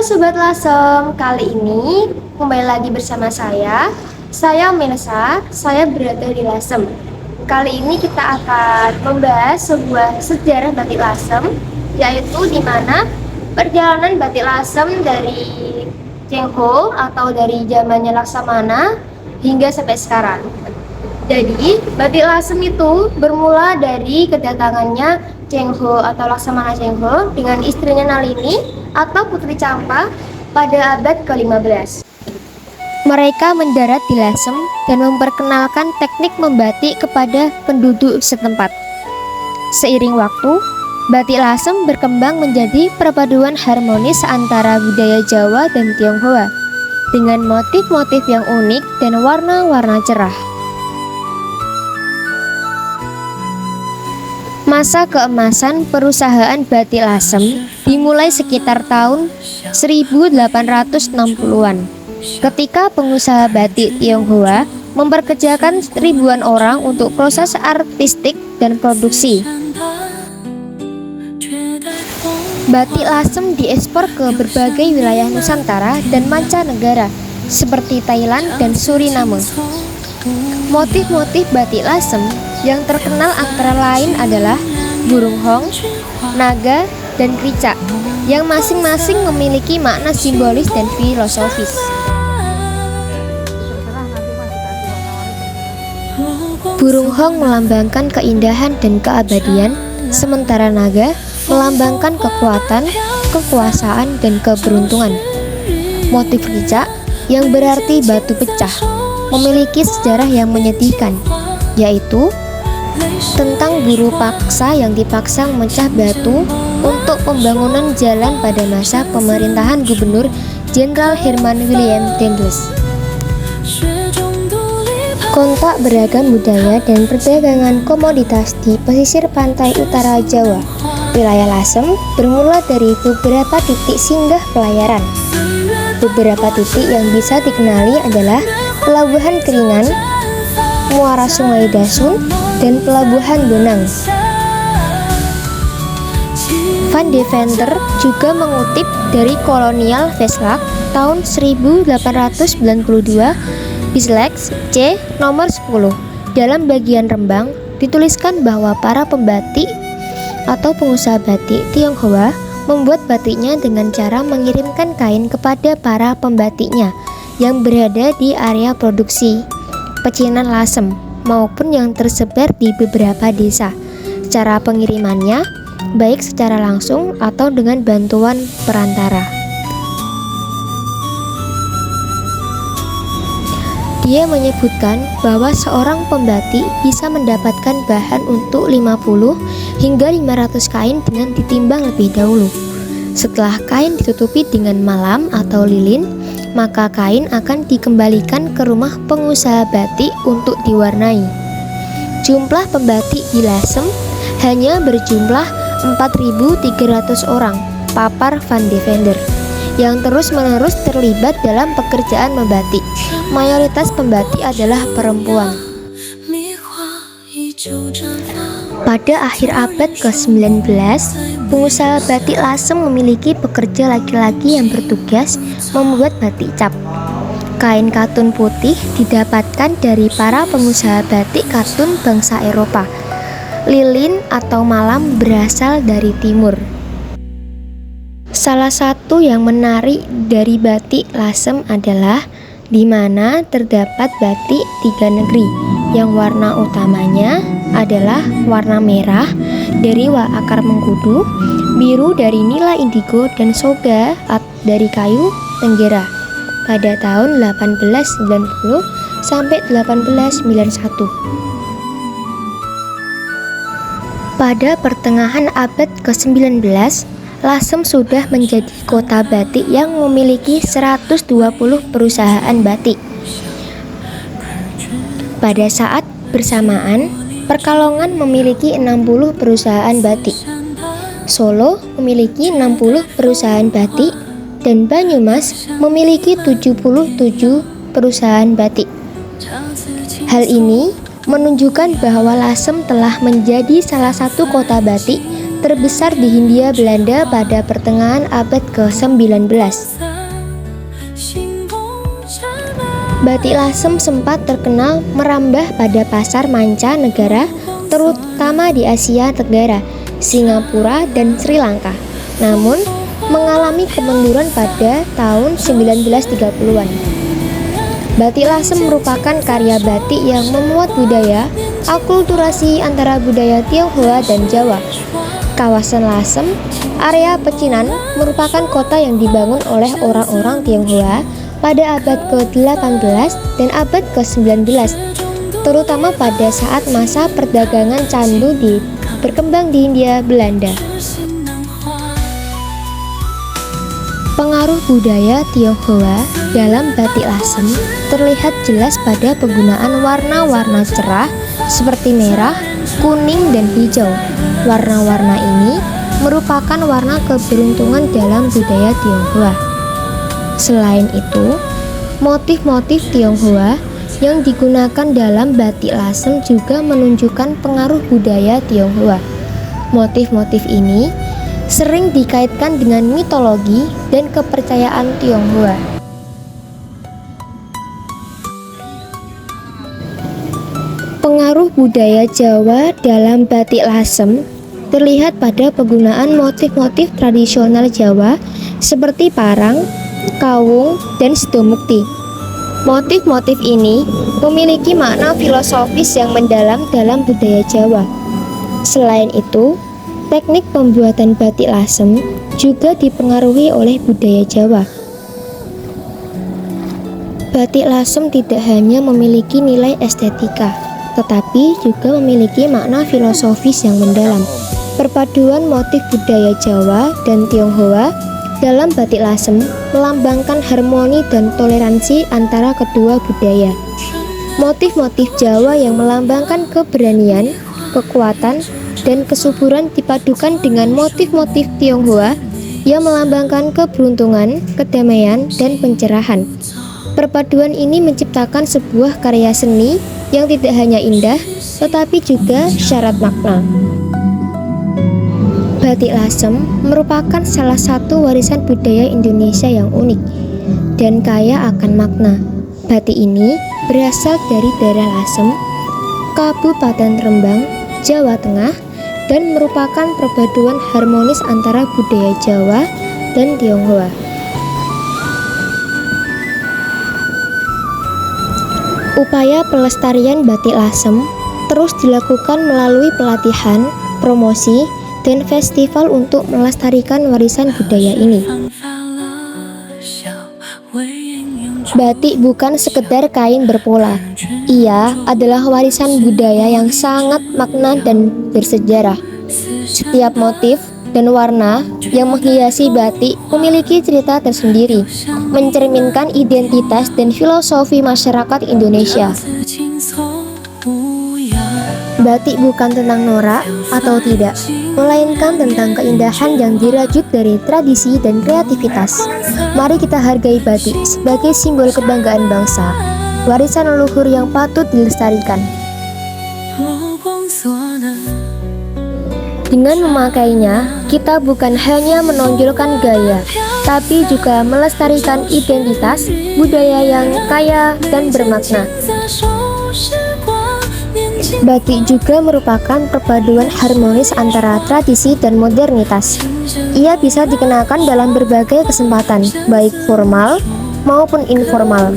Sobat Lasem, kali ini kembali lagi bersama saya Melisa, saya berada di Lasem. Kali ini kita akan membahas sebuah sejarah batik Lasem, yaitu di mana perjalanan batik Lasem dari Cengho atau dari zamannya Laksamana hingga sampai sekarang. Jadi, batik Lasem itu bermula dari kedatangannya Cengho atau Laksamana Cengho dengan istrinya Nalini atau Putri Campa pada abad ke-15. Mereka mendarat di Lasem dan memperkenalkan teknik membatik kepada penduduk setempat. Seiring waktu, batik Lasem berkembang menjadi perpaduan harmonis antara budaya Jawa dan Tionghoa dengan motif-motif yang unik dan warna-warna cerah. Masa keemasan perusahaan batik Lasem dimulai sekitar tahun 1860-an, ketika pengusaha batik Tionghoa memperkerjakan ribuan orang untuk proses artistik dan produksi. Batik Lasem diekspor ke berbagai wilayah Nusantara dan mancanegara seperti Thailand dan Suriname. Motif-motif batik Lasem yang terkenal antara lain adalah burung hong, naga, dan krica yang masing-masing memiliki makna simbolis dan filosofis. Burung hong melambangkan keindahan dan keabadian, sementara naga melambangkan kekuatan, kekuasaan, dan keberuntungan. Motif krica yang berarti batu pecah memiliki sejarah yang menyedihkan, yaitu tentang buruh paksa yang dipaksa memecah batu untuk pembangunan jalan pada masa pemerintahan Gubernur Jenderal Herman Willem Daendels. Kontak beragam budaya dan perdagangan komoditas di pesisir pantai utara Jawa, wilayah Lasem bermula dari beberapa titik singgah pelayaran. Beberapa titik yang bisa dikenali adalah Pelabuhan Keringan, Muara Sungai Dasun, dan Pelabuhan Bonang. Van Deventer juga mengutip dari Kolonial Veslak tahun 1892, Bisleks C nomor 10. Dalam bagian rembang dituliskan bahwa para pembatik atau pengusaha batik Tionghoa membuat batiknya dengan cara mengirimkan kain kepada para pembatiknya yang berada di area produksi pecinan Lasem maupun yang tersebar di beberapa desa. Cara pengirimannya baik secara langsung atau dengan bantuan perantara. Dia menyebutkan bahwa seorang pembatik bisa mendapatkan bahan untuk 50 hingga 500 kain dengan ditimbang lebih dahulu. Setelah kain ditutupi dengan malam atau lilin, maka kain akan dikembalikan ke rumah pengusaha batik untuk diwarnai. Jumlah pembatik di Lasem hanya berjumlah 4.300 orang, papar Van Deventer, yang terus-menerus terlibat dalam pekerjaan membatik. Mayoritas pembatik adalah perempuan. Pada akhir abad ke-19, pengusaha batik Lasem memiliki pekerja laki-laki yang bertugas membuat batik cap. Kain katun putih didapatkan dari para pengusaha batik katun bangsa Eropa. Lilin atau malam berasal dari timur. Salah satu yang menarik dari batik Lasem adalah di mana terdapat batik tiga negeri, yang warna utamanya adalah warna merah dari akar mengkudu, biru dari nila indigo, dan soga dari kayu tenggera pada tahun 1890 sampai 1891. Pada pertengahan abad ke-19, Lasem sudah menjadi kota batik yang memiliki 120 perusahaan batik. Pada saat bersamaan, Pekalongan memiliki 60 perusahaan batik, Solo memiliki 60 perusahaan batik, dan Banyumas memiliki 77 perusahaan batik. Hal ini menunjukkan bahwa Lasem telah menjadi salah satu kota batik terbesar di Hindia Belanda pada pertengahan abad ke-19. Batik lasem sempat terkenal merambah pada pasar manca negara, terutama di Asia Tenggara, Singapura, dan Sri Lanka. Namun, mengalami kemunduran pada tahun 1930-an. Batik lasem merupakan karya batik yang memuat budaya akulturasi antara budaya Tionghoa dan Jawa. Kawasan Lasem, area pecinan, merupakan kota yang dibangun oleh orang-orang Tionghoa pada abad ke-18 dan abad ke-19, terutama pada saat masa perdagangan candu berkembang di Hindia Belanda. Pengaruh budaya Tionghoa dalam batik lasem terlihat jelas pada penggunaan warna-warna cerah seperti merah, kuning, dan hijau. Warna-warna ini merupakan warna keberuntungan dalam budaya Tionghoa. Selain itu, motif-motif Tionghoa yang digunakan dalam batik lasem juga menunjukkan pengaruh budaya Tionghoa. Motif-motif ini sering dikaitkan dengan mitologi dan kepercayaan Tionghoa. Pengaruh budaya Jawa dalam batik lasem terlihat pada penggunaan motif-motif tradisional Jawa seperti parang, kawung, dan sidomukti. Motif-motif ini memiliki makna filosofis yang mendalam dalam budaya Jawa. Selain itu, teknik pembuatan batik lasem juga dipengaruhi oleh budaya Jawa. Batik lasem tidak hanya memiliki nilai estetika, tetapi juga memiliki makna filosofis yang mendalam. Perpaduan motif budaya Jawa dan Tionghoa dalam batik lasem melambangkan harmoni dan toleransi antara kedua budaya. Motif-motif Jawa yang melambangkan keberanian, kekuatan, dan kesuburan dipadukan dengan motif-motif Tionghoa yang melambangkan keberuntungan, kedamaian, dan pencerahan. Perpaduan ini menciptakan sebuah karya seni yang tidak hanya indah, tetapi juga syarat makna. Batik lasem merupakan salah satu warisan budaya Indonesia yang unik dan kaya akan makna. Batik ini berasal dari daerah Lasem, Kabupaten Rembang, Jawa Tengah, dan merupakan perpaduan harmonis antara budaya Jawa dan Tionghoa. Upaya pelestarian batik lasem terus dilakukan melalui pelatihan, promosi, dan festival untuk melestarikan warisan budaya ini. Batik bukan sekedar kain berpola. Ia adalah warisan budaya yang sangat makna dan bersejarah. Setiap motif dan warna yang menghiasi batik memiliki cerita tersendiri, mencerminkan identitas dan filosofi masyarakat Indonesia. Batik bukan tentang norak atau tidak, melainkan tentang keindahan yang dirajut dari tradisi dan kreativitas. Mari kita hargai batik sebagai simbol kebanggaan bangsa, warisan leluhur yang patut dilestarikan. Dengan memakainya, kita bukan hanya menonjolkan gaya, tapi juga melestarikan identitas budaya yang kaya dan bermakna. Batik juga merupakan perpaduan harmonis antara tradisi dan modernitas. Ia bisa dikenakan dalam berbagai kesempatan, baik formal maupun informal,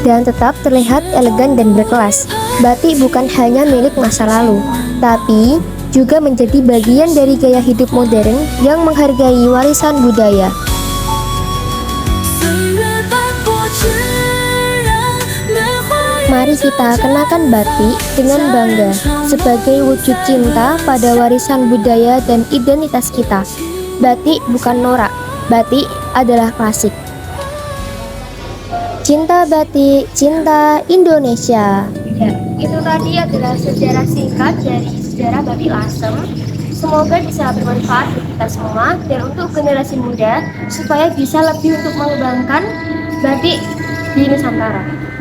dan tetap terlihat elegan dan berkelas. Batik bukan hanya milik masa lalu, tapi juga menjadi bagian dari gaya hidup modern yang menghargai warisan budaya. Mari kita kenakan batik dengan bangga sebagai wujud cinta pada warisan budaya dan identitas kita. Batik bukan norak, batik adalah klasik. Cinta batik, cinta Indonesia. Ya, itu tadi adalah sejarah singkat dari sejarah batik lasem. Semoga bisa bermanfaat untuk kita semua dan untuk generasi muda supaya bisa lebih untuk mengembangkan batik di Nusantara.